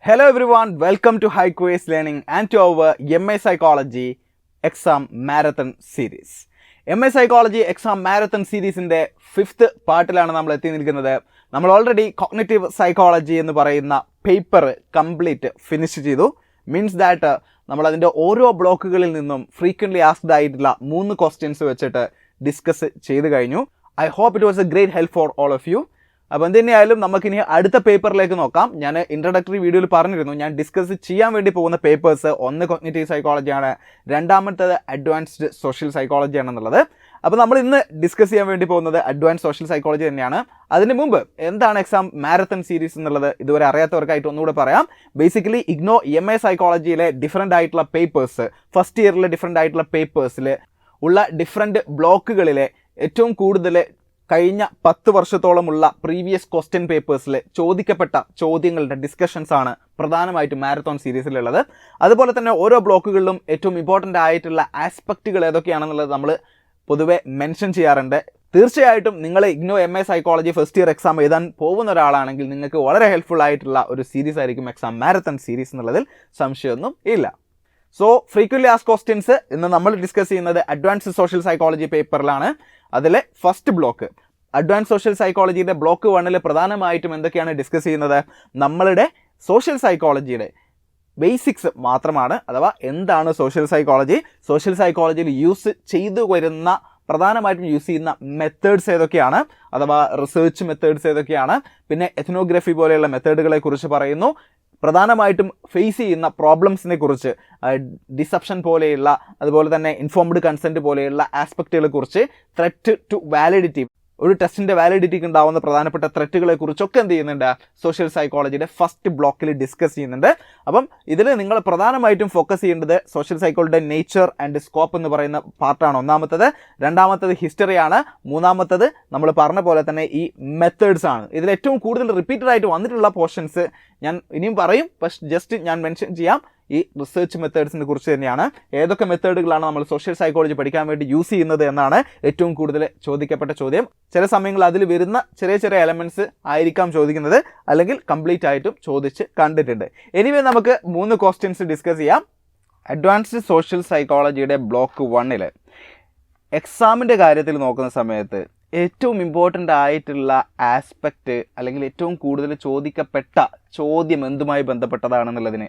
Hello everyone, welcome to High Quiz Learning and to our MA Psychology Exam Marathon Series. MA Psychology Exam Marathon Series in the 5th പാർട്ടിലാണ് നമ്മൾ എത്തി നിൽക്കുന്നത്. നമ്മൾ already cognitive psychology എന്ന് പറയുന്ന paper complete finish ചെയ്തു. Means that നമ്മൾ അതിൻ്റെ ഓരോ ബ്ലോക്കുകളിൽ നിന്നും ഫ്രീക്വൻ്റ്ലി ആസ്ക്ഡ് ആയിട്ടുള്ള 3 ക്വസ്റ്റ്യൻസ് വെച്ചിട്ട് ഡിസ്കസ് ചെയ്ത് കഴിഞ്ഞു. I hope it was a great help for all of you. അപ്പോൾ എന്തുതന്നെയായാലും നമുക്കിനി അടുത്ത പേപ്പറിലേക്ക് നോക്കാം. ഞാൻ ഇൻട്രൊഡക്ടറി വീഡിയോയിൽ പറഞ്ഞിരുന്നു ഞാൻ ഡിസ്കസ് ചെയ്യാൻ വേണ്ടി പോകുന്ന പേപ്പേഴ്സ് ഒന്ന് കോഗ്നിറ്റീവ് സൈക്കോളജിയാണ്, രണ്ടാമത്തേത് അഡ്വാൻസ്ഡ് സോഷ്യൽ സൈക്കോളജി ആണെന്നുള്ളത്. അപ്പോൾ നമ്മൾ ഇന്ന് ഡിസ്കസ് ചെയ്യാൻ വേണ്ടി പോകുന്നത് അഡ്വാൻസ് സോഷ്യൽ സൈക്കോളജി തന്നെയാണ്. അതിന് മുമ്പ് എന്താണ് എക്സാം മാരത്തൺ സീരീസ് എന്നുള്ളത് ഇതുവരെ അറിയാത്തവർക്കായിട്ട് ഒന്നുകൂടെ പറയാം. ബേസിക്കലി ഇഗ്നോ MA സൈക്കോളജിയിലെ ഡിഫറെൻ്റ് ആയിട്ടുള്ള പേപ്പേഴ്സ്, ഫസ്റ്റ് ഇയറിലെ ഡിഫറെൻ്റ് ആയിട്ടുള്ള പേപ്പേഴ്സിൽ ഉള്ള ഡിഫറെൻറ്റ് ബ്ലോക്കുകളിലെ ഏറ്റവും കൂടുതൽ കഴിഞ്ഞ 10 വർഷത്തോളമുള്ള പ്രീവിയസ് ക്വസ്റ്റ്യൻ പേപ്പേഴ്സിൽ ചോദിക്കപ്പെട്ട ചോദ്യങ്ങളുടെ ഡിസ്കഷൻസ് ആണ് പ്രധാനമായിട്ടും മാരത്തോൺ സീരീസിലുള്ളത്. അതുപോലെ തന്നെ ഓരോ ബ്ലോക്കുകളിലും ഏറ്റവും ഇമ്പോർട്ടൻ്റ് ആയിട്ടുള്ള ആസ്പെക്റ്റുകൾ ഏതൊക്കെയാണെന്നുള്ളത് നമ്മൾ പൊതുവെ മെൻഷൻ ചെയ്യാറുണ്ട്. തീർച്ചയായിട്ടും നിങ്ങൾ IGNOU MA psychology first year exam എഴുതാൻ പോകുന്ന ഒരാളാണെങ്കിൽ നിങ്ങൾക്ക് വളരെ ഹെൽപ്ഫുൾ ആയിട്ടുള്ള ഒരു സീരീസ് ആയിരിക്കും എക്സാം മാരത്തൺ സീരീസ് എന്നുള്ളതിൽ സംശയമൊന്നും ഇല്ല. സോ ഫ്രീക്വൻ്റ്ലി ആസ്ക്ഡ് ക്വസ്റ്റ്യൻസ് ഇന്ന് നമ്മൾ ഡിസ്കസ് ചെയ്യുന്നത് അഡ്വാൻസ്ഡ് സോഷ്യൽ സൈക്കോളജി പേപ്പറിലാണ്. അതിലെ ഫസ്റ്റ് ബ്ലോക്ക് അഡ്വാൻസ് സോഷ്യൽ സൈക്കോളജിയുടെ ബ്ലോക്ക് 1 പ്രധാനമായിട്ടും എന്തൊക്കെയാണ് ഡിസ്കസ് ചെയ്യുന്നത്? നമ്മളുടെ സോഷ്യൽ സൈക്കോളജിയുടെ ബേസിക്സ് മാത്രമാണ്. അഥവാ എന്താണ് സോഷ്യൽ സൈക്കോളജി, സോഷ്യൽ സൈക്കോളജിയിൽ യൂസ് ചെയ്തു വരുന്ന പ്രധാനമായിട്ടും യൂസ് ചെയ്യുന്ന മെത്തേഡ്സ് ഏതൊക്കെയാണ്, അഥവാ റിസർച്ച് മെത്തേഡ്സ് ഏതൊക്കെയാണ്, പിന്നെ എത്നോഗ്രഫി പോലെയുള്ള മെത്തേഡുകളെ കുറിച്ച് പറയുന്നു. പ്രധാനമായിട്ടും ഫേസ് ചെയ്യുന്ന പ്രോബ്ലംസിനെ കുറിച്ച്, ഡിസപ്ഷൻ പോലെയുള്ള, അതുപോലെ തന്നെ ഇൻഫോംഡ് കൺസെൻറ്റ് പോലെയുള്ള ആസ്പെക്റ്റുകളെ കുറിച്ച്, ത്രെറ്റ് ടു വാലിഡിറ്റി, ഒരു ടെസ്റ്റിൻ്റെ വാലിഡിറ്റിക്ക് ഉണ്ടാവുന്ന പ്രധാനപ്പെട്ട ത്രെറ്റുകളെ കുറിച്ചൊക്കെ എന്ത് ചെയ്യുന്നുണ്ട്, സോഷ്യൽ സൈക്കോളജിയുടെ ഫസ്റ്റ് ബ്ലോക്കിൽ ഡിസ്കസ് ചെയ്യുന്നുണ്ട്. അപ്പം ഇതിൽ നിങ്ങൾ പ്രധാനമായിട്ടും ഫോക്കസ് ചെയ്യേണ്ടത് സോഷ്യൽ സൈക്കോളജിയുടെ നേച്ചർ ആൻഡ് സ്കോപ്പ് എന്ന് പറയുന്ന പാർട്ടാണ് ഒന്നാമത്തത്. രണ്ടാമത്തത് ഹിസ്റ്ററിയാണ്. മൂന്നാമത്തത് നമ്മൾ പറഞ്ഞ പോലെ തന്നെ ഈ മെത്തേഡ്സ് ആണ്. ഇതിൽ ഏറ്റവും കൂടുതൽ റിപ്പീറ്റഡ് ആയിട്ട് വന്നിട്ടുള്ള പോർഷൻസ് ഞാൻ ഇനിയും പറയും, പക്ഷെ ജസ്റ്റ് ഞാൻ മെൻഷൻ ചെയ്യാം. ഈ റിസർച്ച് മെത്തേഡ്സിനെ കുറിച്ച് തന്നെയാണ്. ഏതൊക്കെ മെത്തേഡുകളാണ് നമ്മൾ സോഷ്യൽ സൈക്കോളജി പഠിക്കാൻ വേണ്ടി യൂസ് ചെയ്യുന്നത് എന്നാണ് ഏറ്റവും കൂടുതൽ ചോദിക്കപ്പെട്ട ചോദ്യം. ചില സമയങ്ങളിൽ അതിൽ വരുന്ന ചെറിയ ചെറിയ എലമെൻറ്റ്സ് ആയിരിക്കാം ചോദിക്കുന്നത്, അല്ലെങ്കിൽ കംപ്ലീറ്റ് ആയിട്ടും ചോദിച്ച് കണ്ടിട്ടുണ്ട്. എനിവേ നമുക്ക് 3 ക്വസ്റ്റ്യൻസ് ഡിസ്കസ് ചെയ്യാം. അഡ്വാൻസ്ഡ് സോഷ്യൽ സൈക്കോളജിയുടെ ബ്ലോക്ക് 1 എക്സാമിൻ്റെ കാര്യത്തിൽ നോക്കുന്ന സമയത്ത് ഏറ്റവും ഇമ്പോർട്ടൻ്റ് ആയിട്ടുള്ള ആസ്പെക്റ്റ്, അല്ലെങ്കിൽ ഏറ്റവും കൂടുതൽ ചോദിക്കപ്പെട്ട ചോദ്യം എന്തുമായി ബന്ധപ്പെട്ടതാണെന്നുള്ളതിന്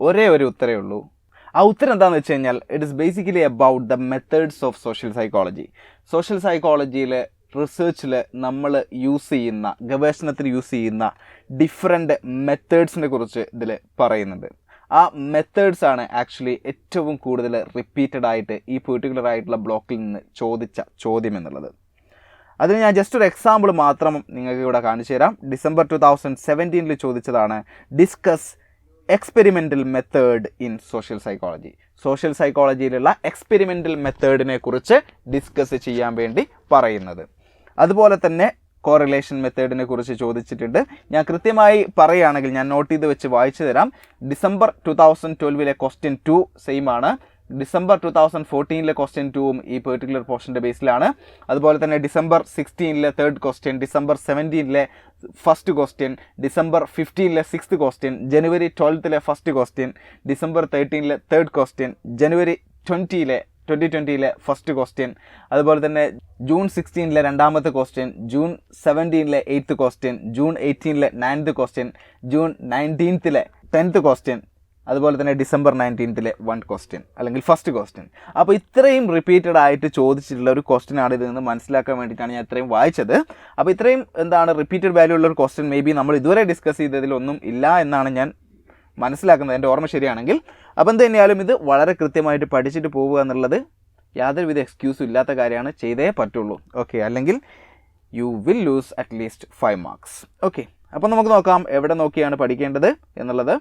ഒരേ ഒരു ഉത്തരേ ഉള്ളൂ. ആ ഉത്തരം എന്താണെന്ന് വെച്ച് കഴിഞ്ഞാൽ it is basically about the methods of social psychology. Social സൈക്കോളജിയിൽ റിസർച്ചിൽ നമ്മൾ യൂസ് ചെയ്യുന്ന, ഗവേഷണത്തിൽ യൂസ് ചെയ്യുന്ന ഡിഫറെൻ്റ് മെത്തേഡ്സിനെ കുറിച്ച് ഇതിൽ പറയുന്നുണ്ട്. ആ മെത്തേഡ്സ് ആണ് ആക്ച്വലി ഏറ്റവും കൂടുതൽ റിപ്പീറ്റഡ് ആയിട്ട് ഈ പെർട്ടിക്കുലർ ആയിട്ടുള്ള ബ്ലോക്കിൽ നിന്ന് ചോദിച്ച ചോദ്യം എന്നുള്ളത്. അതിന് ഞാൻ ജസ്റ്റ് ഒരു എക്സാമ്പിൾ മാത്രം നിങ്ങൾക്ക് ഇവിടെ കാണിച്ചു തരാം. ഡിസംബർ 2017 ചോദിച്ചതാണ് discuss experimental method in social psychology. Social സൈക്കോളജിയിലുള്ള എക്സ്പെരിമെൻ്റൽ മെത്തേഡിനെ കുറിച്ച് ഡിസ്കസ് ചെയ്യാൻ വേണ്ടി പറയുന്നത്. അതുപോലെ തന്നെ കോറിലേഷൻ മെത്തേഡിനെ കുറിച്ച് ചോദിച്ചിട്ടുണ്ട്. ഞാൻ കൃത്യമായി പറയുകയാണെങ്കിൽ ഞാൻ നോട്ട് ചെയ്ത് വെച്ച് വായിച്ചു തരാം. ഡിസംബർ 2012 ക്വസ്റ്റ്യൻ 2 സെയിം ആണ്. ഡിസംബർ 2014 ക്വസ്റ്റ്യൻ 2 ഈ പെർട്ടിക്കുലർ പോർഷൻ്റെ ബേസിലാണ്. അതുപോലെ തന്നെ December 16 third question, December 17 first question, December 15 6th question, ജനുവരി 12 first question, December 13 third question, ജനുവരി 2020 ഫസ്റ്റ് ക്വസ്റ്റ്യൻ, അതുപോലെ തന്നെ ജൂൺ 16 രണ്ടാമത്തെ question, June 17 8th question, June 18 9th question, June 19 10th question, അതുപോലെ തന്നെ ഡിസംബർ 19 1 ക്വസ്റ്റ്യൻ, അല്ലെങ്കിൽ ഫസ്റ്റ് ക്വസ്റ്റ്യൻ. അപ്പോൾ ഇത്രയും റിപ്പീറ്റഡ് ആയിട്ട് ചോദിച്ചിട്ടുള്ള ഒരു ക്വസ്റ്റ്യൻ ആണ് ഇതെന്ന് മനസ്സിലാക്കാൻ വേണ്ടിയിട്ടാണ് ഞാൻ ഇത്രയും വായിച്ചത്. അപ്പോൾ ഇത്രയും റിപ്പീറ്റഡ് വാല്യൂ ഉള്ള ഒരു ക്വസ്റ്റ്യൻ മേ ബി നമ്മൾ ഇതുവരെ ഡിസ്കസ് ചെയ്തതിലൊന്നും ഇല്ല എന്നാണ് ഞാൻ മനസ്സിലാക്കുന്നത്, എൻ്റെ ഓർമ്മ ശരിയാണെങ്കിൽ. അപ്പോൾ എന്ത് തന്നെയാലും ഇത് വളരെ കൃത്യമായിട്ട് പഠിച്ചിട്ട് പോവുക എന്നുള്ളത് യാതൊരുവിധ എക്സ്ക്യൂസും ഇല്ലാത്ത കാര്യമാണ്, ചെയ്തേ പറ്റുള്ളൂ. ഓക്കെ, അല്ലെങ്കിൽ you will loose at least 5 marks. Okay, അപ്പോൾ നമുക്ക് നോക്കാം എവിടെ നോക്കിയാണ് പഠിക്കേണ്ടത് എന്നുള്ളത്.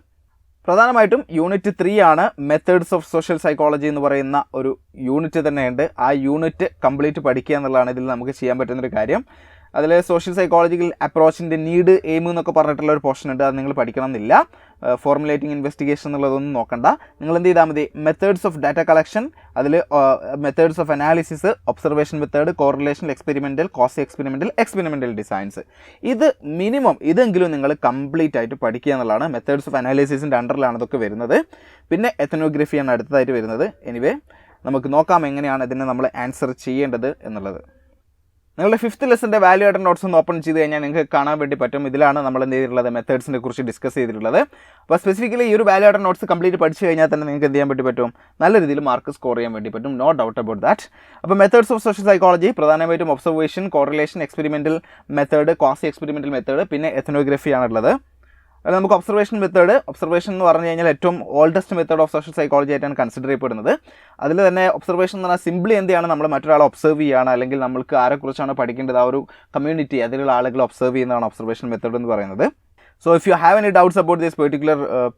പ്രധാനമായിട്ടും യൂണിറ്റ് 3 ആണ്. മെത്തേഡ്സ് ഓഫ് സോഷ്യൽ സൈക്കോളജി എന്ന് പറയുന്ന ഒരു യൂണിറ്റ് തന്നെയുണ്ട്. ആ യൂണിറ്റ് കംപ്ലീറ്റ് പഠിക്കുക എന്നുള്ളതാണ് ഇതിൽ നമുക്ക് ചെയ്യാൻ പറ്റുന്നൊരു കാര്യം. അതിൽ സോഷ്യൽ സൈക്കോളജിക്കൽ അപ്രോച്ചിൻ്റെ നീഡ് എയിം എന്നൊക്കെ പറഞ്ഞിട്ടുള്ള ഒരു പോർഷൻ ഉണ്ട്. അത് നിങ്ങൾ പഠിക്കണം എന്നില്ല. ഫോർമുലേറ്റിംഗ് ഇൻവെസ്റ്റിഗേഷൻ എന്നുള്ളതൊന്നും നോക്കണ്ട. നിങ്ങൾ എന്ത് ചെയ്താൽ മതി, മെത്തേഡ്സ് ഓഫ് ഡാറ്റ കളക്ഷൻ, അതിൽ methods of analysis, observation method, correlation, experimental, quasi experimental designs. ഇത് മിനിമം ഇതെങ്കിലും നിങ്ങൾ കംപ്ലീറ്റ് ആയിട്ട് പഠിക്കുക എന്നുള്ളതാണ്. മെത്തേഡ്സ് ഓഫ് അനാലിസിസിൻ്റെ അണ്ടറിലാണ് ഇതൊക്കെ വരുന്നത്. പിന്നെ എത്തനോഗ്രഫിയാണ് അടുത്തതായിട്ട് വരുന്നത്. എനിവേ നമുക്ക് നോക്കാം എങ്ങനെയാണ് ഇതിനെ നമ്മൾ ആൻസർ ചെയ്യേണ്ടത് എന്നുള്ളത്. നിങ്ങളുടെ 5th ലെസൻ്റെ വാല്യൂ ആയിട്ട് നോട്ട്സ് ഒന്ന് ഓപ്പൺ ചെയ്ത് കഴിഞ്ഞാൽ നിങ്ങൾക്ക് കാണാൻ വേണ്ടി പറ്റും. ഇതിലാണ് നമ്മൾ എന്ത് ചെയ്തിട്ടുള്ളത്, മെത്തേഡ്സിനെ കുറിച്ച് ഡിസ്കസ് ചെയ്തിട്ടുള്ളത്. അപ്പോൾ സ്പെസിഫിക്കലി ഈ ഒരു വാല്യൂ ആയിട്ട് നോട്ട്സ് കംപ്ലീറ്റ് പഠിച്ചു കഴിഞ്ഞാൽ തന്നെ നിങ്ങൾക്ക് എന്ത് ചെയ്യാൻ വേണ്ടി പറ്റും, നല്ല രീതിയിൽ മാർക്ക് സ്കോർ ചെയ്യാൻ വേണ്ടി പറ്റും. No doubt about that. അപ്പോൾ മെത്തേഡ്സ് ഓഫ് സോഷ്യൽ സൈക്കോളജി പ്രധാനമായിട്ടും observation, correlation, experimental method, quasi experimental method, പിന്നെ എത്തനോഗ്രഫി ആണുള്ളത്. അത് നമുക്ക് ഒബ്സർവേഷൻ എന്ന് പറഞ്ഞു കഴിഞ്ഞാൽ ഏറ്റവും oldest method of social psychology ആയിട്ടാണ് കൺസിഡർ ചെയ്യപ്പെടുന്നത്. അതിൽ തന്നെ ഒബ്സർവേഷൻ എന്ന് പറഞ്ഞാൽ സിംപ്ലി എന്തെയാണ്, നമ്മൾ മറ്റൊരാളെ ഒബ്സർവ് ചെയ്യുകയാണ്, അല്ലെങ്കിൽ നമ്മൾക്ക് ആരെക്കുറിച്ചാണ് പഠിക്കേണ്ടത്, ആ ഒരു കമ്മ്യൂണിറ്റി, അതിലുള്ള ആളുകളെ ഒബ്സർവ് ചെയ്യുന്നതാണ് ഒബ്സർവേഷൻ മെത്തേഡ് എന്ന് പറയുന്നത്. So if you have any doubts about this particular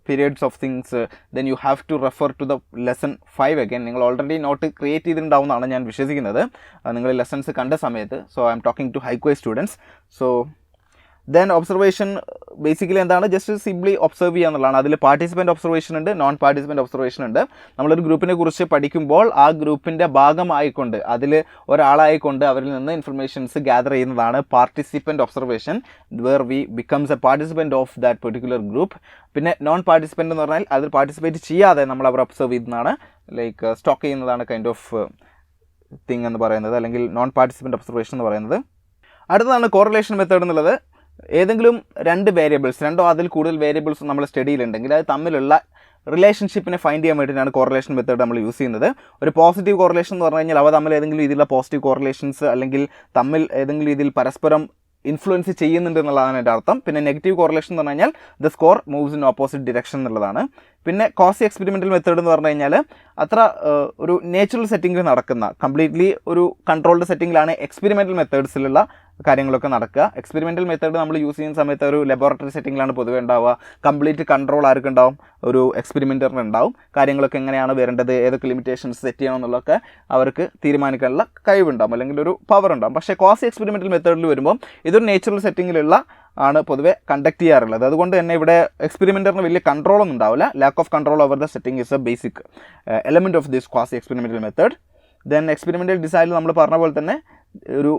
periods of things, then you have to refer to the lesson 5 again. നിങ്ങൾ ഓൾറെഡി നോട്ട് ക്രിയേറ്റ് ചെയ്തിട്ടുണ്ടാവുമെന്നാണ് ഞാൻ വിശ്വസിക്കുന്നത് നിങ്ങൾ ലെസൺസ് കണ്ട സമയത്ത്. So I'm talking to ഹൈക്വേ students. So then observation basically എന്താണ്, just simply observe ചെയ്യുക എന്നുള്ളതാണ്. അതിൽ പാർട്ടിസിപ്പൻ്റ് ഒബ്സർവേഷൻ ഉണ്ട്, നോൺ പാർട്ടിസിപ്പൻ്റ് ഒബ്സർവേഷൻ ഉണ്ട്. നമ്മളൊരു ഗ്രൂപ്പിനെ കുറിച്ച് പഠിക്കുമ്പോൾ ആ ഗ്രൂപ്പിൻ്റെ ഭാഗമായിക്കൊണ്ട്, അതിൽ ഒരാളായിക്കൊണ്ട് അവരിൽ നിന്ന് ഇൻഫർമേഷൻസ് ഗ്യാദർ ചെയ്യുന്നതാണ് participant observation, where we becomes a participant of that particular group. പിന്നെ നോൺ പാർട്ടിസിപ്പൻ്റ് എന്ന് പറഞ്ഞാൽ അതിൽ പാർട്ടിസിപ്പേറ്റ് ചെയ്യാതെ നമ്മൾ അവർ ഒബ്സർവ് ചെയ്യുന്നതാണ്, ലൈക്ക് സ്റ്റോക്ക് ചെയ്യുന്നതാണ് കൈൻഡ് ഓഫ് തിങ് എന്ന് പറയുന്നത്, അല്ലെങ്കിൽ നോൺ പാർട്ടിസിപ്പൻ്റ് ഒബ്സർവേഷൻ എന്ന് പറയുന്നത്. അടുത്തതാണ് കോറിലേഷൻ മെത്തേഡ് എന്നുള്ളത്. ഏതെങ്കിലും 2 വേരിയബിൾസ്, 2 അതിൽ കൂടുതൽ വേരിയബിൾസ് നമ്മൾ സ്റ്റഡിയിലുണ്ടെങ്കിൽ അത് തമ്മിലുള്ള റിലേഷൻഷിപ്പിനെ ഫൈൻഡ് ചെയ്യാൻ വേണ്ടിയിട്ടാണ് കോറിലേഷൻ മെത്തേഡ് നമ്മൾ യൂസ് ചെയ്യുന്നത്. ഒരു പോസിറ്റീവ് കോറിലേഷൻ എന്ന് പറഞ്ഞു കഴിഞ്ഞാൽ അവ തമ്മിൽ ഏതെങ്കിലും രീതിയിലുള്ള പോസിറ്റീവ് കോറിലേഷൻസ്, അല്ലെങ്കിൽ തമ്മിൽ ഏതെങ്കിലും രീതിയിൽ പരസ്പരം ഇൻഫ്ലുവൻസ് ചെയ്യുന്നുണ്ട് എന്നുള്ളതാണ് എൻ്റെ അർത്ഥം. പിന്നെ നെഗറ്റീവ് കോറിലേഷൻ എന്ന് പറഞ്ഞു കഴിഞ്ഞാൽ the score moves in opposite direction എന്നുള്ളതാണ്. പിന്നെ കോസി എക്സ്പെരിമെൻ്റൽ മെത്തേഡ് എന്ന് പറഞ്ഞു കഴിഞ്ഞാൽ അത്ര ഒരു നേച്ചുറൽ സെറ്റിങ്ങിൽ നടക്കുന്ന, കംപ്ലീറ്റ്ലി ഒരു കൺട്രോൾഡ് സെറ്റിങ്ങിലാണ് എക്സ്പെരിമെൻ്റൽ മെത്തേഡ്സിലുള്ള കാര്യങ്ങളൊക്കെ നടക്കുക. എക്സ്പെരിമെൻ്റൽ മെത്തേഡ് നമ്മൾ യൂസ് ചെയ്യുന്ന സമയത്ത് ഒരു ലബോറട്ടറി സെറ്റിങ്ങിലാണ് പൊതുവെ ഉണ്ടാവുക. കംപ്ലീറ്റ് കൺട്രോൾ ആർക്കുണ്ടാവും, ഒരു എക്സ്പെരിമെൻറ്ററിന് ഉണ്ടാവും. കാര്യങ്ങളൊക്കെ എങ്ങനെയാണ് വരേണ്ടത്, ഏതൊക്കെ ലിമിറ്റേഷൻസ് സെറ്റ് ചെയ്യണം എന്നുള്ളതൊക്കെ അവർക്ക് തീരുമാനിക്കാനുള്ള കഴിവുണ്ടാവും, അല്ലെങ്കിൽ ഒരു പവർ ഉണ്ടാവും. പക്ഷേ കോസി എക്സ്പെരിമെൻ്റൽ മെത്തേഡിൽ വരുമ്പോൾ ഇതൊരു നേച്ചുറൽ സെറ്റിങ്ങിലുള്ള ആണ് പൊതുവെ കണ്ടക്ട് ചെയ്യാറുള്ളത്. അതുകൊണ്ട് തന്നെ ഇവിടെ എക്സ്പെരിമെൻറ്ററിന് വലിയ കൺട്രോളൊന്നും ഉണ്ടാവില്ല. Lack of control over the setting is A basic element of this quasi experimental method. Then experimental ഡിസൈനിൽ നമ്മൾ പറഞ്ഞ പോലെ തന്നെ ഒരു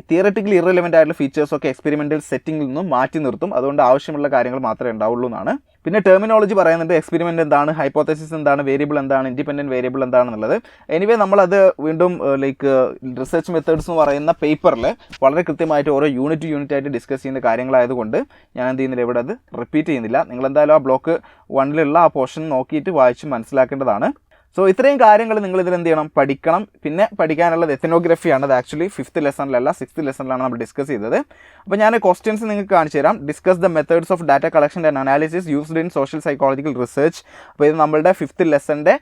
തിയററ്റിക്കലി ഇറലവൻ്റ് ആയിട്ടുള്ള ഫീച്ചേഴ്സൊക്കെ എക്സ്പെരിമെൻ്റൽ സെറ്റിങ്ങിൽ നിന്നും മാറ്റി നിർത്തും. അതുകൊണ്ട് ആവശ്യമുള്ള കാര്യങ്ങൾ മാത്രമേ ഉണ്ടാവുള്ളൂ എന്നാണ്. പിന്നെ ടെർമിനോളജി പറയുന്നുണ്ട്, എക്സ്പെരിമെൻ്റ് എന്താണ്, ഹൈപ്പോത്തസിസ് എന്താണ്, വേരിയബിൾ എന്താണ്, ഇൻഡിപെൻഡൻറ്റ് വേരിയബിൾ എന്താണെന്നുള്ളത്. എനിവേ നമ്മളത് വീണ്ടും ലൈക്ക് റിസർച്ച് മെത്തേഡ്സ് എന്ന് പറയുന്ന പേപ്പറിൽ വളരെ കൃത്യമായിട്ട് ഓരോ യൂണിറ്റ് ആയിട്ട് ഡിസ്കസ് ചെയ്യുന്ന കാര്യങ്ങളായതുകൊണ്ട് ഞാൻ എന്ത് ചെയ്യുന്നില്ല, ഇവിടെ അത് റിപ്പീറ്റ് ചെയ്യുന്നില്ല. നിങ്ങളെന്തായാലും ആ ബ്ലോക്ക് 1 ആ പോർഷൻ നോക്കിയിട്ട് വായിച്ച് മനസ്സിലാക്കേണ്ടതാണ്. സോ ഇത്രയും കാര്യങ്ങൾ നിങ്ങൾ ഇതിൽ എന്ത് ചെയ്യണം, പഠിക്കണം. പിന്നെ പഠിക്കാനുള്ളത് എത്തനോഗ്രഫിയാണ്. അത് ആക്ച്വലി 5th ലെസണിലല്ല 6th ലെസണിലാണ് നമ്മൾ ഡിസ്കസ് ചെയ്തത്. അപ്പോൾ ഞാൻ ക്വസ്റ്റ്യൻസ് നിങ്ങൾക്ക് കാണിച്ചു തരാം. Discuss the methods of data collection and analysis used in social psychological research. അപ്പോൾ ഇത് നമ്മളുടെ 5th ലെസൻ്റെ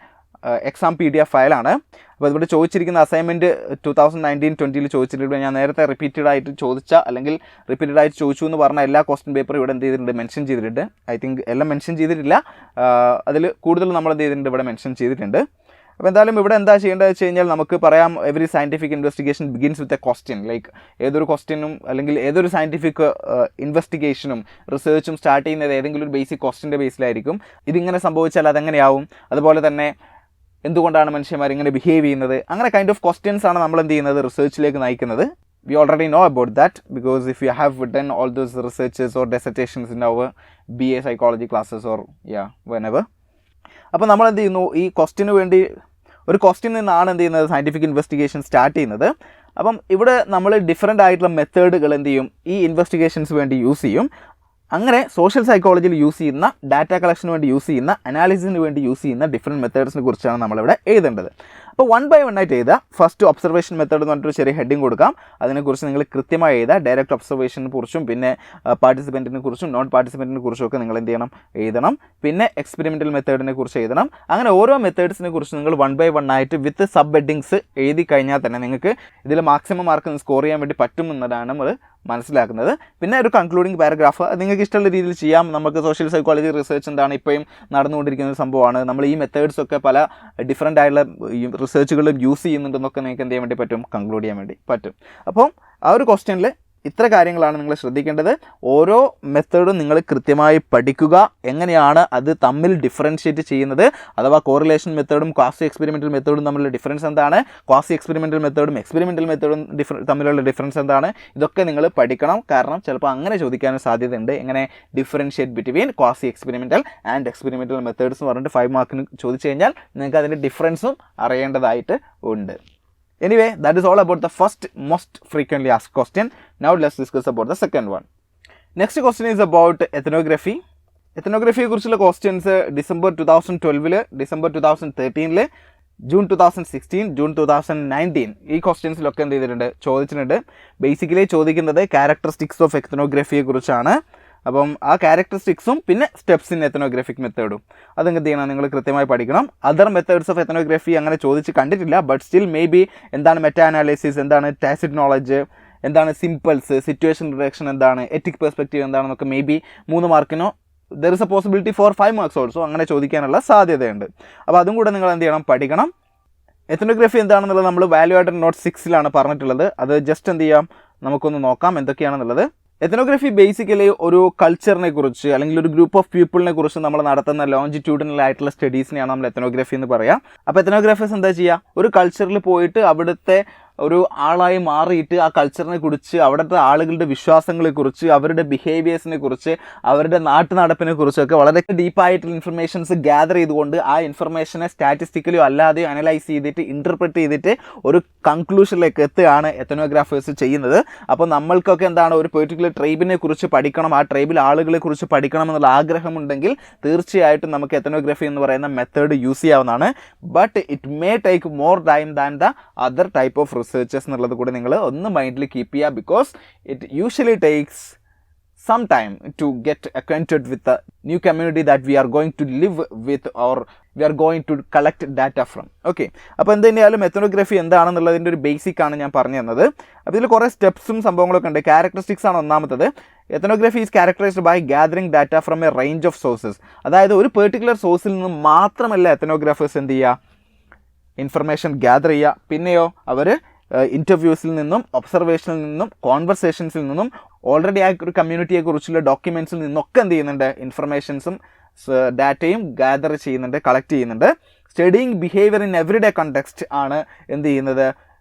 എക്സാം PDF ഫയലാണ്. അപ്പോൾ ഇവിടെ ചോദിച്ചിരിക്കുന്ന അസൈൻമെൻറ്റ് 2019-20 ചോദിച്ചിട്ടുണ്ട്. ഞാൻ നേരത്തെ റിപ്പീറ്റഡ് ആയിട്ട് ചോദിച്ചു എന്ന് പറഞ്ഞ എല്ലാ ക്വസ്റ്റ്യൻ പേപ്പറും ഇവിടെ എന്ത് ചെയ്തിട്ടുണ്ട്, മെൻഷൻ ചെയ്തിട്ടുണ്ട്. ഐ തിങ്ക് എല്ലാം മെൻഷൻ ചെയ്തിട്ടില്ല, അതിൽ കൂടുതൽ നമ്മൾ എന്ത് ചെയ്തിട്ടുണ്ട്, ഇവിടെ മെൻഷൻ ചെയ്തിട്ടുണ്ട്. അപ്പോൾ എന്തായാലും ഇവിടെ എന്താ ചെയ്യേണ്ടത് വെച്ച് കഴിഞ്ഞാൽ നമുക്ക് പറയാം, every scientific investigation begins with a question. Like ഏതൊരു ക്വസ്റ്റ്യനും അല്ലെങ്കിൽ ഏതൊരു സയൻറ്റിഫിക് ഇൻവെസ്റ്റിഗേഷനും റിസർച്ചും സ്റ്റാർട്ട് ചെയ്യുന്നത് ഏതെങ്കിലും ഒരു ബേസിക് ക്വസ്റ്റ്യൻ്റെ ബേസിലായിരിക്കും. ഇതിങ്ങനെ സംഭവിച്ചാൽ അതെങ്ങനെയാവും, അതുപോലെ തന്നെ എന്തുകൊണ്ടാണ് മനുഷ്യന്മാർ ഇങ്ങനെ ബിഹേവ് ചെയ്യുന്നത്, അങ്ങനെ കൈൻഡ് ഓഫ് ക്വസ്റ്റ്യൻസ് ആണ് നമ്മൾ എന്ത് ചെയ്യുന്നത്, റിസർച്ചിലേക്ക് നയിക്കുന്നത്. We already know about that because if you have done all those researches or dissertations in our BA psychology classes or whenever. അപ്പോൾ നമ്മൾ എന്ത് ചെയ്യുന്നു, ഈ ക്വസ്റ്റ്യന് വേണ്ടി ഒരു ക്വസ്റ്റ്യൻ നിന്നാണ് എന്ത് ചെയ്യുന്നത്, സയൻറ്റിഫിക് ഇൻവെസ്റ്റിഗേഷൻ സ്റ്റാർട്ട് ചെയ്യുന്നത്. അപ്പം ഇവിടെ നമ്മൾ ഡിഫറെൻ്റ് ആയിട്ടുള്ള മെത്തേഡുകൾ എന്ത് ചെയ്യും, ഈ ഇൻവെസ്റ്റിഗേഷൻസ് വേണ്ടി യൂസ് ചെയ്യും. അങ്ങനെ സോഷ്യൽ സൈക്കോളജിയിൽ യൂസ് ചെയ്യുന്ന, ഡാറ്റ കളക്ഷന് വേണ്ടി യൂസ് ചെയ്യുന്ന, അനാലിസിസിന് വേണ്ടി യൂസ് ചെയ്യുന്ന ഡിഫറെൻറ്റ് മെത്തേഡ്സിനെ കുറിച്ചാണ് നമ്മളിവിടെ എഴുതേണ്ടത്. അപ്പോൾ 1 by 1 ആയിട്ട് എഴുതുക. ഫസ്റ്റ് ഒബ്സർവേഷൻ മെത്തേഡ് എന്ന് പറഞ്ഞിട്ട് ചെറിയ ഹെഡിങ് കൊടുക്കാം. അതിനെക്കുറിച്ച് നിങ്ങൾ കൃത്യമായി എഴുതുക. ഡയറക്റ്റ് ഒബ്സർവേഷനെ കുറിച്ചും പിന്നെ പാർട്ടിസിപ്പൻറ്റിനെ കുറിച്ചും നോൺ പാർട്ടിസിപ്പൻറ്റിനെ കുറിച്ചും ഒക്കെ നിങ്ങൾ എന്ത് ചെയ്യണം, എഴുതണം. പിന്നെ എക്സ്പെരിമെൻ്റൽ മെത്തേഡിനെ കുറിച്ച് എഴുതണം. അങ്ങനെ ഓരോ മെത്തേഡ്സിനെ കുറിച്ച് നിങ്ങൾ 1 by 1 ആയിട്ട് വിത്ത് സബ് ഹെഡിങ്സ് എഴുതി കഴിഞ്ഞാൽ തന്നെ നിങ്ങൾക്ക് ഇതിൽ മാക്സിമം മാർക്ക് സ്കോർ ചെയ്യാൻ വേണ്ടി പറ്റും എന്നതാണ് നമ്മൾ മനസ്സിലാക്കുന്നത്. പിന്നെ ഒരു കൺക്ലൂഡിങ് പാരഗ്രാഫ് നിങ്ങൾക്ക് ഇഷ്ടമുള്ള രീതിയിൽ ചെയ്യാം. നമുക്ക് സോഷ്യൽ സൈക്കോളജി റിസർച്ച് എന്താണ് ഇപ്പോഴും നടന്നുകൊണ്ടിരിക്കുന്ന ഒരു സംഭവമാണ്. നമ്മൾ ഈ മെത്തേഡ്സൊക്കെ പല ഡിഫറെൻ്റ് ആയിട്ടുള്ള റിസർച്ചുകളിലും യൂസ് ചെയ്യുന്നുണ്ടെന്നൊക്കെ നിങ്ങൾക്ക് എന്ത് ചെയ്യാൻ വേണ്ടി പറ്റും, കൺക്ലൂഡ് ചെയ്യാൻ വേണ്ടി പറ്റും. അപ്പം ആ ഒരു ക്വസ്റ്റ്യനിൽ ഇത്ര കാര്യങ്ങളാണ് നിങ്ങൾ ശ്രദ്ധിക്കേണ്ടത്. ഓരോ മെത്തേഡും നിങ്ങൾ കൃത്യമായി പഠിക്കുക, എങ്ങനെയാണ് അത് തമ്മിൽ ഡിഫറൻഷ്യേറ്റ് ചെയ്യുന്നത്, അഥവാ കോറിലേഷൻ മെത്തേഡും ക്വാസി എക്സ്പെരിമെൻ്റൽ മെത്തേഡും തമ്മിലുള്ള ഡിഫറൻസ് എന്താണ്, ക്വാസി എക്സ്പെരിമെൻ്റൽ മെത്തേഡും എക്സ്പെരിമെൻ്റൽ മെത്തേഡും തമ്മിലുള്ള ഡിഫറൻസ് എന്താണ്, ഇതൊക്കെ നിങ്ങൾ പഠിക്കണം. കാരണം ചിലപ്പോൾ അങ്ങനെ ചോദിക്കാനും സാധ്യതയുണ്ട്. എങ്ങനെ differentiate between quasi experimental and experimental methods എന്ന് പറഞ്ഞിട്ട് 5 മാർക്കിന് ചോദിച്ചു കഴിഞ്ഞാൽ നിങ്ങൾക്ക് അതിൻ്റെ ഡിഫറൻസും അറിയേണ്ടതായിട്ട് ഉണ്ട്. Anyway, that is all about the first most frequently asked question. Now let's discuss about the second one. Next question is about ethnography. എത്തനോഗ്രഫിയെ കുറിച്ചുള്ള questions December 2012, December 2013, June 2016, June 2019 ഈ ക്വസ്റ്റ്യൻസിലൊക്കെ എന്ത് ചെയ്തിട്ടുണ്ട്, ചോദിച്ചിട്ടുണ്ട്. ബേസിക്കലി ചോദിക്കുന്നത് ക്യാരക്ടറിസ്റ്റിക്സ് ഓഫ് എത്തനോഗ്രഫിയെ കുറിച്ചാണ്. അപ്പം ആ ക്യാരക്ടറിസ്റ്റിക്സും പിന്നെ സ്റ്റെപ്സ് ഇൻ എത്തനോഗ്രഫിക് മെത്തേഡും അതെന്ത് ചെയ്യണം, നിങ്ങൾ കൃത്യമായി പഠിക്കണം. അതർ മെത്തേഡ്സ് ഓഫ് എത്തനോഗ്രഫി അങ്ങനെ ചോദിച്ച് കണ്ടിട്ടില്ല. ബട്ട് സ്റ്റിൽ മേ ബി എന്താണ് മെറ്റാ അനാലിസിസ്, എന്താണ് ടാസിറ്റ് നോളജ്, എന്താണ് സിംപിൾസ്, സിറ്റുവേഷൻ റിഡക്ഷൻ എന്താണ്, എത്തിക് പെർസ്പെക്റ്റീവ് എന്താണെന്നൊക്കെ മേ ബി 3 മാർക്കിനോ there is a possibility for 5 marks also അങ്ങനെ ചോദിക്കാനുള്ള സാധ്യതയുണ്ട്. അപ്പോൾ അതും കൂടെ നിങ്ങൾ എന്ത് ചെയ്യണം, പഠിക്കണം. എത്തനോഗ്രഫി എന്താണെന്നുള്ളത് നമ്മൾ വാല്യൂ ആഡഡ് നോട്ട് 6 പറഞ്ഞിട്ടുള്ളത്. അത് ജസ്റ്റ് എന്ത് ചെയ്യാം, നമുക്കൊന്ന് നോക്കാം എന്തൊക്കെയാണെന്നുള്ളത്. എത്തനോഗ്രഫി ബേസിക്കലി ഒരു കൾച്ചറിനെ കുറിച്ച് അല്ലെങ്കിൽ ഒരു ഗ്രൂപ്പ് ഓഫ് പീപ്പിളിനെ കുറിച്ച് നമ്മൾ നടത്തുന്ന ലോഞ്ചിറ്റ്യൂഡിനൽ ആയിട്ടുള്ള സ്റ്റഡീസിനെയാണ് നമ്മൾ എത്തനോഗ്രഫി എന്ന് പറയാം. അപ്പോൾ എത്തനോഗ്രാഫേഴ്സ് എന്താ ചെയ്യുക, ഒരു കൾച്ചറിൽ പോയിട്ട് അവിടുത്തെ ഒരു ആളായി മാറിയിട്ട് ആ കൾച്ചറിനെ കുറിച്ച്, അവിടുത്തെ ആളുകളുടെ വിശ്വാസങ്ങളെക്കുറിച്ച്, അവരുടെ ബിഹേവിയേഴ്സിനെ കുറിച്ച്, അവരുടെ നാട്ടുനടപ്പിനെ കുറിച്ചൊക്കെ വളരെ ഡീപ്പായിട്ടുള്ള ഇൻഫർമേഷൻസ് ഗ്യാദർ ചെയ്തുകൊണ്ട് ആ ഇൻഫർമേഷനെ സ്റ്റാറ്റിസ്റ്റിക്കലോ അല്ലാതെ അനലൈസ് ചെയ്തിട്ട് ഇൻ്റർപ്രറ്റ് ചെയ്തിട്ട് ഒരു കൺക്ലൂഷനിലേക്ക് എത്തുകയാണ് എത്തനോഗ്രാഫേഴ്സ് ചെയ്യുന്നത്. അപ്പോൾ നമ്മൾക്കൊക്കെ എന്താണ്, ഒരു പെർട്ടിക്കുലർ ട്രൈബിനെ കുറിച്ച് പഠിക്കണം, ആ ട്രൈബിൽ ആളുകളെ കുറിച്ച് പഠിക്കണം എന്നുള്ള ആഗ്രഹമുണ്ടെങ്കിൽ തീർച്ചയായിട്ടും നമുക്ക് എത്തനോഗ്രഫി എന്ന് പറയുന്ന മെത്തേഡ് യൂസ് ചെയ്യാവുന്നതാണ്. But it may take more time than the other type of researches എന്നുള്ളത് കൂടെ നിങ്ങൾ ഒന്ന് മൈൻഡിൽ കീപ്പ് ചെയ്യുക. Because it usually takes some time to get acquainted with the new community that we are going to live with or we are going to collect data from. Okay, അപ്പോൾ എന്തായാലും ethnography എന്താണെന്നുള്ളതിൻ്റെ ഒരു basic ആണ് ഞാൻ പറഞ്ഞു തന്നത്. അപ്പോൾ ഇതിൽ കുറേ സ്റ്റെപ്സും സംഭവങ്ങളൊക്കെ ഉണ്ട്. ക്യാരക്ടറിസ്റ്റിക്സ് ആണ് ഒന്നാമത്തത്. Ethnography is characterized by gathering data from a range of sources. അതായത് ഒരു പെർട്ടിക്കുലർ സോഴ്സിൽ നിന്ന് മാത്രമല്ല എത്തനോഗ്രാഫേഴ്സ് എന്ത് ചെയ്യുക, ഇൻഫർമേഷൻ ഗ്യാദർ ചെയ്യുക. പിന്നെയോ അവർ ഇൻ്റർവ്യൂസിൽ നിന്നും, ഒബ്സർവേഷനിൽ നിന്നും, കോൺവെർസേഷൻസിൽ നിന്നും, ഓൾറെഡി ആ ഒരു കമ്മ്യൂണിറ്റിയെ കുറിച്ചുള്ള ഡോക്യുമെൻറ്റ്സിൽ നിന്നൊക്കെ എന്ത് ചെയ്യുന്നുണ്ട്, ഇൻഫർമേഷൻസും ഡാറ്റയും ഗ്യാദർ ചെയ്യുന്നുണ്ട്, കളക്ട് ചെയ്യുന്നുണ്ട്. Studying behaviour in everyday context ആണ് എന്ത് ചെയ്യുന്നത്,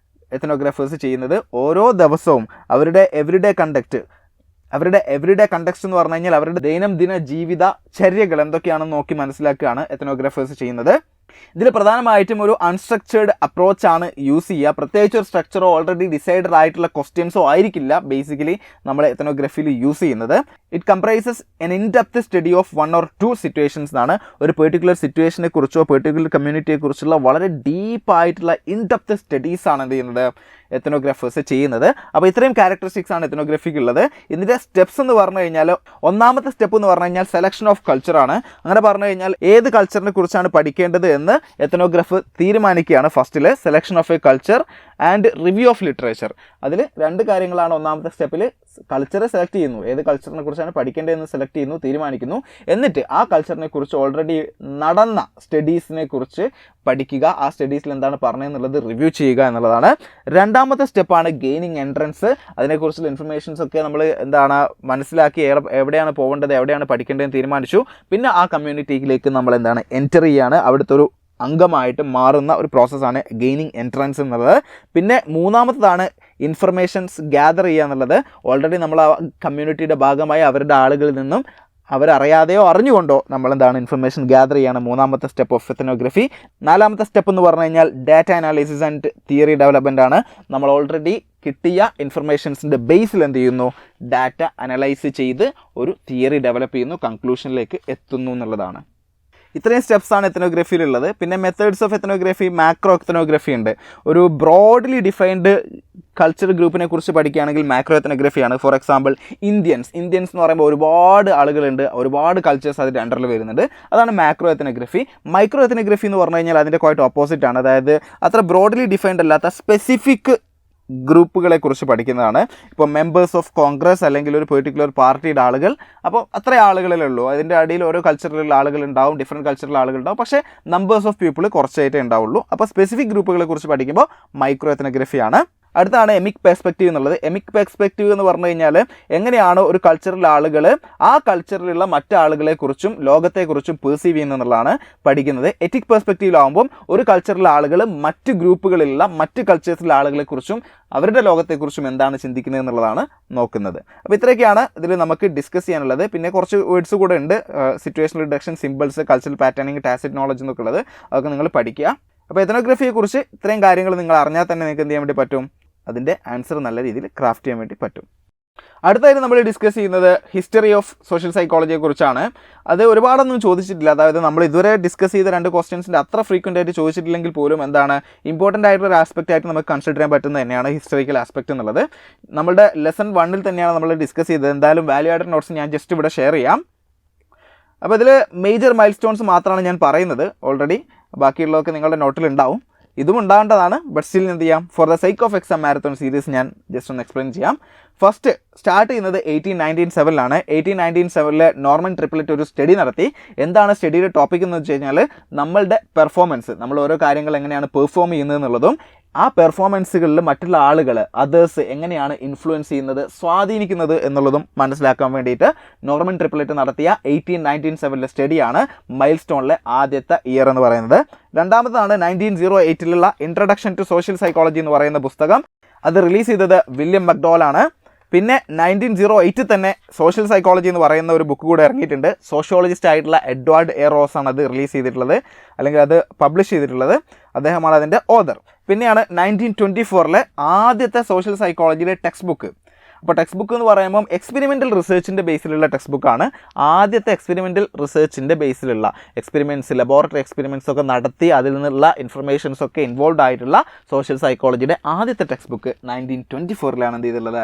എത്തനോഗ്രാഫേഴ്സ് ചെയ്യുന്നത്. ഓരോ ദിവസവും അവരുടെ എവറിഡേ കണ്ടെക്സ്റ്റ് എന്ന് പറഞ്ഞു കഴിഞ്ഞാൽ അവരുടെ ദൈനംദിന ജീവിത ചര്യകൾ എന്തൊക്കെയാണെന്ന് നോക്കി മനസ്സിലാക്കുകയാണ് എത്തനോഗ്രാഫേഴ്സ് ചെയ്യുന്നത്. ഇതിൽ പ്രധാനമായിട്ടും ഒരു അൺസ്ട്രക്ചേർഡ് അപ്രോച്ചാണ് യൂസ് ചെയ്യുക. പ്രത്യേകിച്ച് ഒരു സ്ട്രക്ചറോ ഓൾറെഡി ഡിസൈഡഡ് ആയിട്ടുള്ള ക്വസ്റ്റ്യൻസോ ആയിരിക്കില്ല ബേസിക്കലി നമ്മൾ എത്തനോഗ്രഫിയിൽ യൂസ് ചെയ്യുന്നത്. It comprises N in depth study of 1 or 2 situations എന്നാണ്. ഒരു പെർട്ടിക്കുലർ സിറ്റുവേഷനെ കുറിച്ചോ പെർട്ടിക്കുലർ കമ്മ്യൂണിറ്റിയെ കുറിച്ചുള്ള വളരെ ഡീപ്പായിട്ടുള്ള ഇൻ ഡെപ്ത് സ്റ്റഡീസാണ് എന്ത് ചെയ്യുന്നത്, എത്തനോഗ്രാഫേഴ്സ് ചെയ്യുന്നത്. അപ്പോൾ ഇത്രയും ക്യാരക്ടറിസ്റ്റിക്സ് ആണ് എത്തനോഗ്രഫിക്ക് ഉള്ളത്. ഇതിൻ്റെ സ്റ്റെപ്സ് എന്ന് പറഞ്ഞു കഴിഞ്ഞാൽ ഒന്നാമത്തെ സ്റ്റെപ്പ് എന്ന് പറഞ്ഞു കഴിഞ്ഞാൽ സെലക്ഷൻ ഓഫ് കൾച്ചറാണ്. അങ്ങനെ പറഞ്ഞു കഴിഞ്ഞാൽ ഏത് കൾച്ചറിനെ കുറിച്ചാണ് പഠിക്കേണ്ടത് എന്ന് എത്തനോഗ്രാഫ് തീരുമാനിക്കുകയാണ്. ഫസ്റ്റിൽ selection of A culture and review of literature. അതിൽ 2 കാര്യങ്ങളാണ് ഒന്നാമത്തെ സ്റ്റെപ്പിൽ. കൾച്ചർ സെലക്ട് ചെയ്യുന്നു, ഏത് കൾച്ചറിനെ കുറിച്ചാണ് പഠിക്കേണ്ടതെന്ന് സെലക്ട് ചെയ്യുന്നു, തീരുമാനിക്കുന്നു. എന്നിട്ട് ആ കൾച്ചറിനെ കുറിച്ച് ഓൾറെഡി നടന്ന സ്റ്റഡീസിനെ കുറിച്ച് പഠിക്കുക, ആ സ്റ്റഡീസിൽ എന്താണ് പറഞ്ഞതെന്നുള്ളത് റിവ്യൂ ചെയ്യുക എന്നുള്ളതാണ്. രണ്ടാമത്തെ സ്റ്റെപ്പാണ് ഗെയിനിങ് എൻട്രൻസ്. അതിനെക്കുറിച്ചുള്ള ഇൻഫർമേഷൻസ് ഒക്കെ നമ്മൾ എന്താണ് മനസ്സിലാക്കി എവിടെയാണ് പോകേണ്ടത്, എവിടെയാണ് പഠിക്കേണ്ടതെന്ന് തീരുമാനിച്ചു. പിന്നെ ആ കമ്മ്യൂണിറ്റിയിലേക്ക് നമ്മൾ എന്താണ് എൻറ്റർ ചെയ്യുകയാണ്. അവിടുത്തെ ഒരു അംഗമായിട്ട് മാറുന്ന ഒരു പ്രോസസ്സാണ് ഗെയിനിങ് എൻട്രൻസ് എന്നുള്ളത്. പിന്നെ മൂന്നാമത്തതാണ് ഇൻഫർമേഷൻസ് ഗ്യാദർ ചെയ്യുക എന്നുള്ളത്. ഓൾറെഡി നമ്മൾ ആ കമ്മ്യൂണിറ്റിയുടെ ഭാഗമായി അവരുടെ ആളുകളിൽ നിന്നും അവരറിയാതെയോ അറിഞ്ഞുകൊണ്ടോ നമ്മളെന്താണ് ഇൻഫർമേഷൻ ഗ്യാദർ ചെയ്യാണ് മൂന്നാമത്തെ സ്റ്റെപ്പ് ഓഫ് എത്തനോഗ്രഫി. നാലാമത്തെ സ്റ്റെപ്പ് എന്ന് പറഞ്ഞു കഴിഞ്ഞാൽ data analysis and theory development ആണ്. നമ്മൾ ഓൾറെഡി കിട്ടിയ ഇൻഫർമേഷൻസിൻ്റെ ബേസിൽ എന്ത് ചെയ്യുന്നു, ഡാറ്റ അനലൈസ് ചെയ്ത് ഒരു തിയറി ഡെവലപ്പ് ചെയ്യുന്നു, കൺക്ലൂഷനിലേക്ക് എത്തുന്നു എന്നുള്ളതാണ്. ഇത്രയും സ്റ്റെപ്സാണ് എത്തനോഗ്രഫിയിലുള്ളത്. പിന്നെ methods of ethnography, macro ethnography ഉണ്ട്. ഒരു ബ്രോഡ്ലി ഡിഫൈൻഡ് കൾച്ചർ ഗ്രൂപ്പിനെ കുറിച്ച് പഠിക്കുകയാണെങ്കിൽ മാക്രോ എത്തനോഗ്രഫിയാണ്. ഫോർ എക്സാമ്പിൾ ഇന്ത്യൻസ് എന്ന് പറയുമ്പോൾ ഒരുപാട് ആളുകളുണ്ട്, ഒരുപാട് കൾച്ചേഴ്സ് അതിൻ്റെ അണ്ടറിൽ വരുന്നുണ്ട്. അതാണ് മാക്രോ എത്തനോഗ്രഫി. മൈക്രോ എത്തനോഗ്രഫി എന്ന് പറഞ്ഞു കഴിഞ്ഞാൽ അതിൻ്റെ ക്വൈറ്റ് ഓപ്പോസിറ്റ് ആണ്. അതായത് അത്ര ബ്രോഡ്ലി ഡിഫൈൻഡ് അല്ലാത്ത സ്പെസിഫിക് ഗ്രൂപ്പുകളെ കുറിച്ച് പഠിക്കുന്നതാണ്. ഇപ്പോൾ മെമ്പേഴ്സ് ഓഫ് കോൺഗ്രസ് അല്ലെങ്കിൽ ഒരു പെർട്ടിക്കുലർ പാർട്ടിയുടെ ആളുകൾ, അപ്പോൾ അത്ര ആളുകളേ ഉള്ളൂ. അതിൻ്റെ അടിയിൽ ഓരോ കൾച്ചറിലുള്ള ആളുകൾ ഉണ്ടാവും, ഡിഫറെൻറ്റ് കൾച്ചറിലുള്ള ആളുകൾ ഉണ്ടാവും, പക്ഷേ നമ്പേഴ്സ് ഓഫ് പീപ്പിൾ കുറച്ചായിട്ടേ ഉണ്ടാവുള്ളൂ. അപ്പോൾ സ്പെസിഫിക് ഗ്രൂപ്പുകളെ കുറിച്ച് പഠിക്കുമ്പോൾ മൈക്രോ എത്നോഗ്രഫിയാണ്. അടുത്താണ് എമിക് പെർസ്പെക്റ്റീവ് എന്നുള്ളത്. എമിക് പെർസ്പെക്റ്റീവ് എന്ന് പറഞ്ഞു കഴിഞ്ഞാൽ എങ്ങനെയാണ് ഒരു കൾച്ചറിലെ ആളുകൾ ആ കൾച്ചറിലുള്ള മറ്റാളുകളെക്കുറിച്ചും ലോകത്തെക്കുറിച്ചും പെർസീവ് ചെയ്യുന്നതെന്നുള്ളതാണ് പഠിക്കുന്നത്. എത്തിക് പെർസ്പെക്റ്റീവിലാവുമ്പം ഒരു കൾച്ചറിലെ ആളുകൾ മറ്റ് ഗ്രൂപ്പുകളിലുള്ള മറ്റ് കൾച്ചേഴ്സിലെ ആളുകളെക്കുറിച്ചും അവരുടെ ലോകത്തെക്കുറിച്ചും എന്താണ് ചിന്തിക്കുന്നത് എന്നുള്ളതാണ് നോക്കുന്നത്. അപ്പോൾ ഇത്രയൊക്കെയാണ് ഇതിൽ നമുക്ക് ഡിസ്കസ് ചെയ്യാനുള്ളത്. പിന്നെ കുറച്ച് വേർഡ്സ് കൂടെ ഉണ്ട്, situational reduction, symbols, cultural patterning, tacit knowledge എന്നൊക്കെ ഉള്ളത്. അതൊക്കെ നിങ്ങൾ പഠിക്കുക. അപ്പോൾ എത്നോഗ്രഫിയെക്കുറിച്ച് ഇത്രയും കാര്യങ്ങൾ നിങ്ങൾ അറിഞ്ഞാൽ തന്നെ നിങ്ങൾക്ക് എന്ത് ചെയ്യാൻ വേണ്ടി പറ്റും, അതിൻ്റെ ആൻസർ നല്ല രീതിയിൽ ക്രാഫ്റ്റ് ചെയ്യാൻ വേണ്ടി പറ്റും. അടുത്തായിട്ട് നമ്മൾ ഡിസ്കസ് ചെയ്യുന്നത് ഹിസ്റ്ററി ഓഫ് സോഷ്യൽ സൈക്കോളജിയെക്കുറിച്ചാണ്. അത് ഒരുപാടൊന്നും ചോദിച്ചിട്ടില്ല, അതായത് നമ്മൾ ഇതുവരെ ഡിസ്കസ് ചെയ്ത 2 ക്വസ്റ്റ്യൻസിൻ്റെ അത്ര ഫ്രീക്വൻ്റ് ആയിട്ട് ചോദിച്ചിട്ടില്ലെങ്കിൽ പോലും എന്താണ് ഇമ്പോർട്ടൻ്റ് ആയിട്ടുള്ള ആസ്പെക്റ്റ് ആയിട്ട് നമുക്ക് കൺസിഡർ ചെയ്യാൻ പറ്റുന്നത് തന്നെയാണ് ഹിസ്റ്ററിക്കൽ ആസ്പെക്റ്റ് എന്നുള്ളത്. നമ്മുടെ ലെസൺ 1 തന്നെയാണ് നമ്മൾ ഡിസ്കസ് ചെയ്തത്. എന്തായാലും വാല്യൂ ആഡഡ് നോട്ട്സ് ഞാൻ ജസ്റ്റ് ഇവിടെ ഷെയർ ചെയ്യാം. അപ്പോൾ ഇതിൽ മേജർ മൈൽ സ്റ്റോൺസ് മാത്രമാണ് ഞാൻ പറയുന്നത്. ഓൾറെഡി ബാക്കിയുള്ളതൊക്കെ നിങ്ങളുടെ നോട്ടിൽ ഉണ്ടാവും, ഇതും ഉണ്ടാവേണ്ടതാണ്. ബട്ട് സ്റ്റിൽ എന്ത് ചെയ്യാം, for the psyche of exam marathon series ഞാൻ ജസ്റ്റ് ഒന്ന് എക്സ്പ്ലെയിൻ ചെയ്യാം. ഫസ്റ്റ് സ്റ്റാർട്ട് ചെയ്യുന്നത് 1897 1897 നോർമൻ ട്രിപ്ലറ്റ് ഒരു സ്റ്റഡി നടത്തി. എന്താണ് സ്റ്റഡിയുടെ ടോപ്പിക് എന്ന് വെച്ച് കഴിഞ്ഞാൽ നമ്മളുടെ പെർഫോമൻസ്, നമ്മൾ ഓരോ കാര്യങ്ങൾ എങ്ങനെയാണ് പെർഫോം ചെയ്യുന്നത് എന്നുള്ളതും ആ പെർഫോമൻസുകളിൽ മറ്റുള്ള ആളുകൾ, അതേഴ്സ് എങ്ങനെയാണ് ഇൻഫ്ലുവൻസ് ചെയ്യുന്നത്, സ്വാധീനിക്കുന്നത് എന്നുള്ളതും മനസ്സിലാക്കാൻ വേണ്ടിയിട്ട് നോർമൻ ട്രിപ്ലറ്റ് നടത്തിയ 1897 സ്റ്റഡിയാണ് മൈൽ സ്റ്റോണിലെ ആദ്യത്തെ ഇയർ എന്ന് പറയുന്നത്. രണ്ടാമതാണ് 1908 ഇൻട്രഡക്ഷൻ ടു സോഷ്യൽ സൈക്കോളജി എന്ന് പറയുന്ന പുസ്തകം. അത് റിലീസ് ചെയ്തത് വില്യം മക്ഡോവൽ ആണ്. പിന്നെ 1908 തന്നെ സോഷ്യൽ സൈക്കോളജി എന്ന് പറയുന്ന ഒരു ബുക്ക് കൂടെ ഇറങ്ങിയിട്ടുണ്ട്. സോഷ്യോളജിസ്റ്റ് ആയിട്ടുള്ള എഡ്വാർഡ് എ റോസ് ആണ് അത് റിലീസ് ചെയ്തിട്ടുള്ളത്, അല്ലെങ്കിൽ അത് പബ്ലിഷ് ചെയ്തിട്ടുള്ളത്. അദ്ദേഹമാണ് അതിൻ്റെ ഓതർ. പിന്നെയാണ് 1924 ആദ്യത്തെ സോഷ്യൽ സൈക്കോളജിയുടെ ടെക്സ്റ്റ് ബുക്ക്. അപ്പോൾ ടെക്സ്റ്റ് ബുക്ക് എന്ന് പറയുമ്പം എക്സ്പെരിമെൻ്റൽ റിസർച്ചിൻ്റെ ബേസിലുള്ള ടെക്സ്റ്റ് ബുക്കാണ്. ആദ്യത്തെ എക്സ്പെരിമെൻ്റൽ റിസർച്ചിൻ്റെ ബേസിലുള്ള എക്സ്പെരിമെൻറ്റ്സ്, ലബോറട്ടറി എക്സ്പെരിമെൻറ്റ്സ് ഒക്കെ നടത്തി അതിൽ നിന്നുള്ള ഇൻഫർമേഷൻസ് ഒക്കെ ഇൻവോൾവ് ആയിട്ടുള്ള സോഷ്യൽ സൈക്കോളജിയുടെ ആദ്യത്തെ ടെക്സ്റ്റ് ബുക്ക് 1924 എന്ത് ചെയ്തിട്ടുള്ളത്,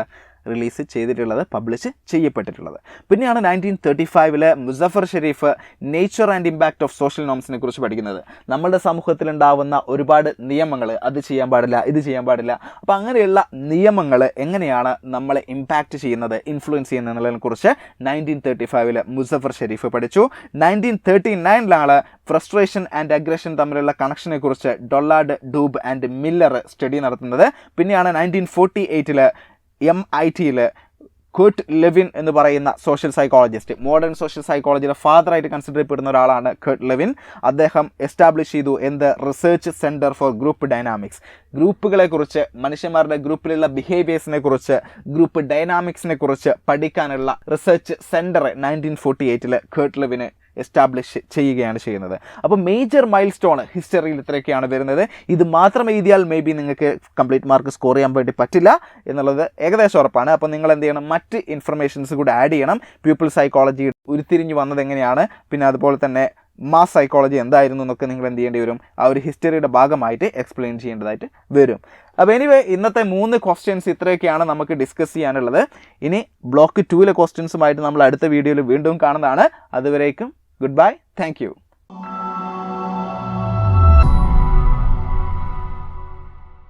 റിലീസ് ചെയ്തിട്ടുള്ളത്, പബ്ലിഷ് ചെയ്യപ്പെട്ടിട്ടുള്ളത്. പിന്നെയാണ് 1935 Muzafer Sherif nature and impact of social നോംസിനെ കുറിച്ച് പഠിക്കുന്നത്. നമ്മുടെ സമൂഹത്തിലുണ്ടാവുന്ന ഒരുപാട് നിയമങ്ങൾ, അത് ചെയ്യാൻ പാടില്ല, ഇത് ചെയ്യാൻ പാടില്ല, അപ്പോൾ അങ്ങനെയുള്ള നിയമങ്ങൾ എങ്ങനെയാണ് നമ്മളെ ഇമ്പാക്റ്റ് ചെയ്യുന്നത്, ഇൻഫ്ലുവൻസ് ചെയ്യുന്നത് എന്നുള്ളതിനെക്കുറിച്ച് 1935 മുസഫർ ഷെരീഫ് പഠിച്ചു. 1939 ഫ്രസ്ട്രേഷൻ ആൻഡ് അഗ്രഷൻ തമ്മിലുള്ള കണക്ഷനെ കുറിച്ച് Dollard, Doob and Miller study നടത്തുന്നത്. പിന്നെയാണ് 1948 MIT കേർട്ട് ലെവിൻ എന്ന് പറയുന്ന സോഷ്യൽ സൈക്കോളജിസ്റ്റ്, മോഡേൺ സോഷ്യൽ സൈക്കോളജിയുടെ ഫാദറായിട്ട് കൺസിഡർ ചെയ്യപ്പെടുന്ന ഒരാളാണ് കേർട്ട് ലെവിൻ. അദ്ദേഹം എസ്റ്റാബ്ലിഷ് ചെയ്തു research centre for group dynamics. ഗ്രൂപ്പുകളെക്കുറിച്ച്, മനുഷ്യന്മാരുടെ ഗ്രൂപ്പിലുള്ള ബിഹേവിയേഴ്സിനെ കുറിച്ച്, ഗ്രൂപ്പ് ഡൈനാമിക്സിനെ കുറിച്ച് പഠിക്കാനുള്ള റിസർച്ച് സെൻറ്റർ 1948 കേർട്ട് ലെവിന് എസ്റ്റാബ്ലിഷ് ചെയ്യുകയാണ് ചെയ്യുന്നത്. അപ്പോൾ മേജർ മൈൽ സ്റ്റോൺ ഹിസ്റ്ററിയിൽ ഇത്രയൊക്കെയാണ് വരുന്നത്. ഇത് മാത്രം എഴുതിയാൽ മേ ബി നിങ്ങൾക്ക് കംപ്ലീറ്റ് മാർക്ക് സ്കോർ ചെയ്യാൻ വേണ്ടി പറ്റില്ല എന്നുള്ളത് ഏകദേശം ഉറപ്പാണ്. അപ്പോൾ നിങ്ങൾ എന്ത് ചെയ്യണം, മറ്റ് ഇൻഫർമേഷൻസ് കൂടെ ആഡ് ചെയ്യണം. പീപ്പിൾ സൈക്കോളജി ഉരുത്തിരിഞ്ഞ് വന്നത് എങ്ങനെയാണ്, പിന്നെ അതുപോലെ തന്നെ മാസ് സൈക്കോളജി എന്തായിരുന്നു എന്നൊക്കെ നിങ്ങൾ എന്ത് ചെയ്യേണ്ടി വരും, ആ ഒരു ഹിസ്റ്ററിയുടെ ഭാഗമായിട്ട് എക്സ്പ്ലെയിൻ ചെയ്യേണ്ടതായിട്ട് വരും. അപ്പോൾ എനിവേ ഇന്നത്തെ 3 ക്വസ്റ്റ്യൻസ് ഇത്രയൊക്കെയാണ് നമുക്ക് ഡിസ്കസ് ചെയ്യാനുള്ളത്. ഇനി ബ്ലോക്ക് 2 ക്വസ്റ്റ്യൻസുമായിട്ട് നമ്മൾ അടുത്ത വീഡിയോയിൽ വീണ്ടും കാണുന്നതാണ്. അതുവരേക്കും ഗുഡ് ബൈ, താങ്ക് യു.